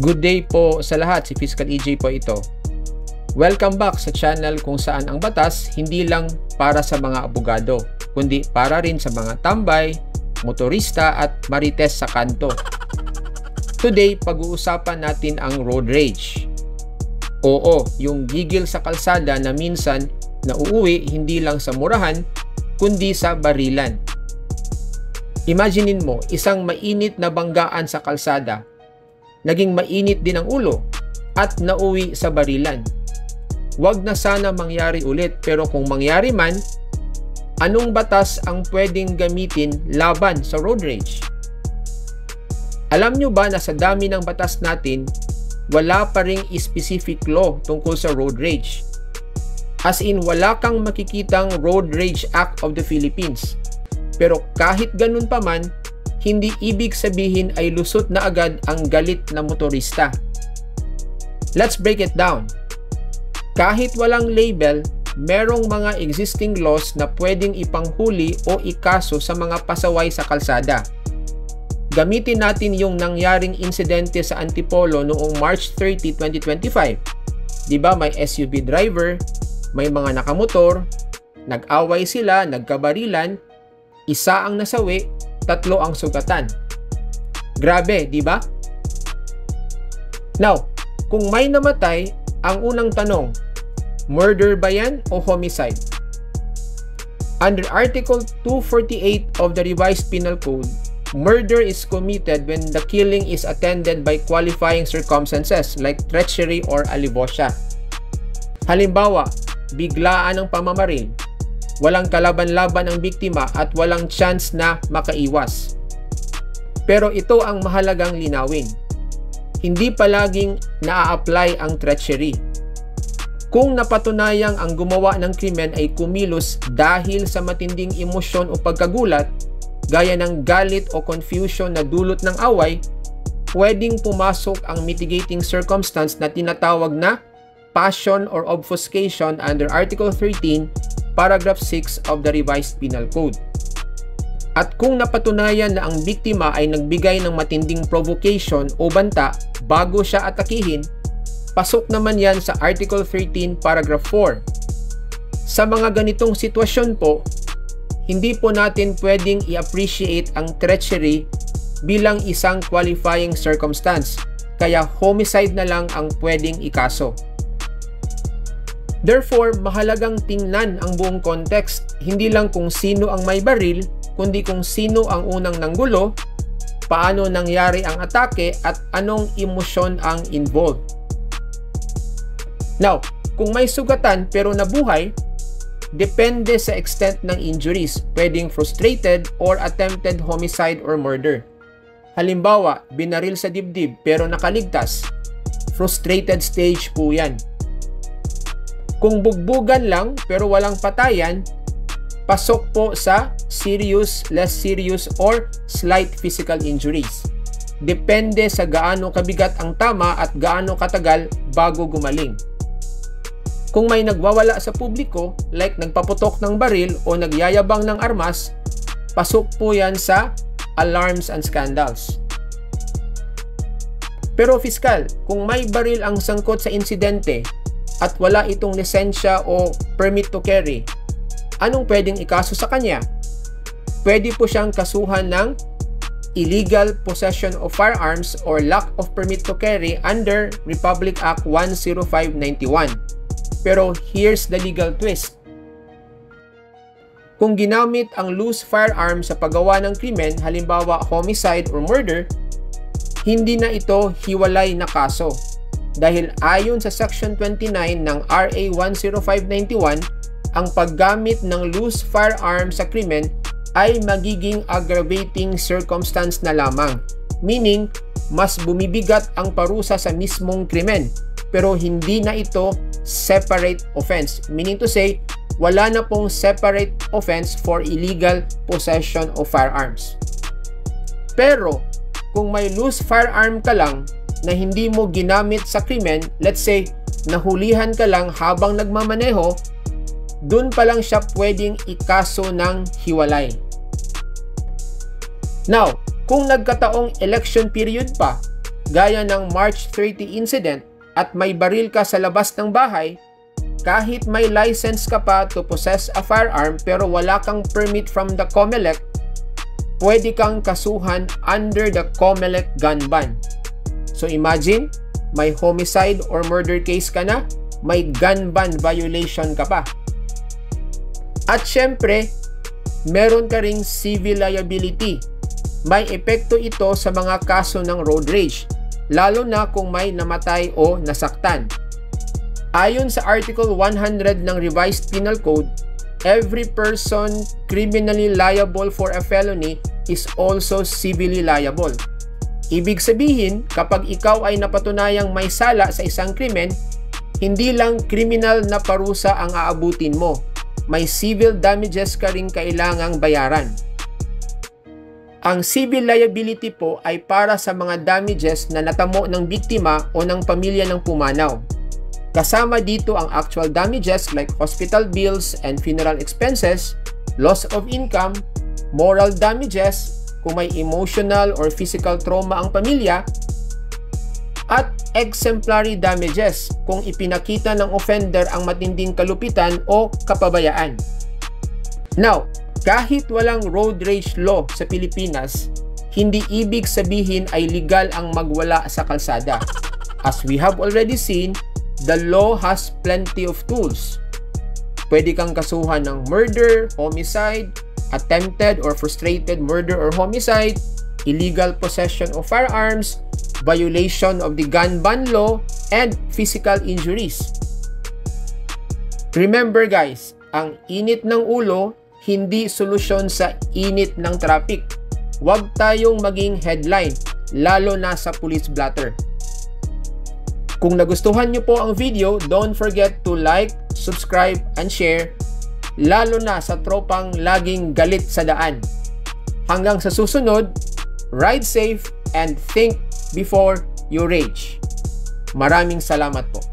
Good day po sa lahat, si Fiscal EJ po ito. Welcome back sa channel kung saan ang batas hindi lang para sa mga abogado, kundi para rin sa mga tambay, motorista at marites sa kanto. Today, pag-uusapan natin ang road rage. Oo, yung gigil sa kalsada na minsan nauuwi hindi lang sa murahan, kundi sa barilan. Imaginein mo, isang mainit na banggaan sa kalsada, naging mainit din ang ulo at nauwi sa barilan. Huwag na sana mangyari ulit, pero kung mangyari man, anong batas ang pwedeng gamitin laban sa road rage? Alam nyo ba na sa dami ng batas natin, wala pa ring specific law tungkol sa road rage? As in, wala kang makikitang Road Rage Act of the Philippines. Pero kahit ganun pa man, hindi ibig sabihin ay lusot na agad ang galit na motorista. Let's break it down. Kahit walang label, merong mga existing laws na pwedeng ipanghuli o ikaso sa mga pasaway sa kalsada. Gamitin natin yung nangyaring insidente sa Antipolo noong March 30, 2025. Diba may SUV driver, may mga nakamotor, nag-away sila, nagkabarilan, isa ang nasawi, 3 ang sugatan. Grabe, di ba? Now, kung may namatay, ang unang tanong, murder ba yan o homicide? Under Article 248 of the Revised Penal Code, murder is committed when the killing is attended by qualifying circumstances like treachery or alivosya. Halimbawa, biglaan ang pamamaril, walang kalaban-laban ang biktima at walang chance na makaiwas. Pero ito ang mahalagang linawin. Hindi palaging naa-apply ang treachery. Kung napatunayang ang gumawa ng krimen ay kumilos dahil sa matinding emosyon o pagkagulat, gaya ng galit o confusion na dulot ng away, pwedeng pumasok ang mitigating circumstance na tinatawag na passion or obfuscation under Article 13, Paragraph 6 of the Revised Penal Code. At kung napatunayan na ang biktima ay nagbigay ng matinding provocation o banta bago siya atakihin, pasok naman yan sa Article 13, Paragraph 4. Sa mga ganitong sitwasyon po, hindi po natin pwedeng i-appreciate ang treachery bilang isang qualifying circumstance, kaya homicide na lang ang pwedeng ikaso. Therefore, mahalagang tingnan ang buong context, hindi lang kung sino ang may baril, kundi kung sino ang unang nanggulo, paano nangyari ang atake at anong emosyon ang involved. Now, kung may sugatan pero nabuhay, depende sa extent ng injuries, pwedeng frustrated or attempted homicide or murder. Halimbawa, binaril sa dibdib pero nakaligtas, frustrated stage po yan. Kung bugbugan lang pero walang patayan, pasok po sa serious, less serious, or slight physical injuries. Depende sa gaano kabigat ang tama at gaano katagal bago gumaling. Kung may nagwawala sa publiko, like nagpaputok ng baril o nagyayabang ng armas, pasok po yan sa alarms and scandals. Pero Fiskal, kung may baril ang sangkot sa insidente, at wala itong lisensya o permit to carry, anong pwedeng ikaso sa kanya? Pwede po siyang kasuhan ng illegal possession of firearms or lack of permit to carry under Republic Act 10591. Pero here's the legal twist. Kung ginamit ang loose firearm sa paggawa ng krimen, halimbawa homicide or murder, hindi na ito hiwalay na kaso. Dahil ayon sa Section 29 ng RA 10591, ang paggamit ng loose firearm sa krimen ay magiging aggravating circumstance na lamang. Meaning, mas bumibigat ang parusa sa mismong krimen, pero hindi na ito separate offense. Meaning to say, wala na pong separate offense for illegal possession of firearms. Pero, kung may loose firearm ka lang, na hindi mo ginamit sa krimen, let's say, nahulihan ka lang habang nagmamaneho, dun pa lang siya pwedeng ikaso ng hiwalay. Now, kung nagkataong election period pa, gaya ng March 30 incident at may baril ka sa labas ng bahay, kahit may license ka pa to possess a firearm pero wala kang permit from the COMELEC, pwede kang kasuhan under the COMELEC gun ban. So imagine, may homicide or murder case ka na, may gun ban violation ka pa. At syempre, meron ka ring civil liability. May epekto ito sa mga kaso ng road rage, lalo na kung may namatay o nasaktan. Ayon sa Article 100 ng Revised Penal Code, every person criminally liable for a felony is also civilly liable. Ibig sabihin, kapag ikaw ay napatunayang may sala sa isang krimen, hindi lang criminal na parusa ang aabutin mo, may civil damages ka ring kailangang bayaran. Ang civil liability po ay para sa mga damages na natamo ng biktima o ng pamilya ng pumanaw. Kasama dito ang actual damages like hospital bills and funeral expenses, loss of income, moral damages kung may emotional or physical trauma ang pamilya, at exemplary damages kung ipinakita ng offender ang matinding kalupitan o kapabayaan. Now, kahit walang road rage law sa Pilipinas, hindi ibig sabihin ay legal ang magwala sa kalsada. As we have already seen, the law has plenty of tools. Pwede kang kasuhan ng murder, homicide, attempted or frustrated murder or homicide, illegal possession of firearms, violation of the gun ban law, and physical injuries. Remember guys, ang init ng ulo, hindi solusyon sa init ng traffic. Huwag tayong maging headline, lalo na sa police blotter. Kung nagustuhan nyo po ang video, don't forget to like, subscribe, and share, lalo na sa tropang laging galit sa daan. Hanggang sa susunod, ride safe and think before you rage. Maraming salamat po.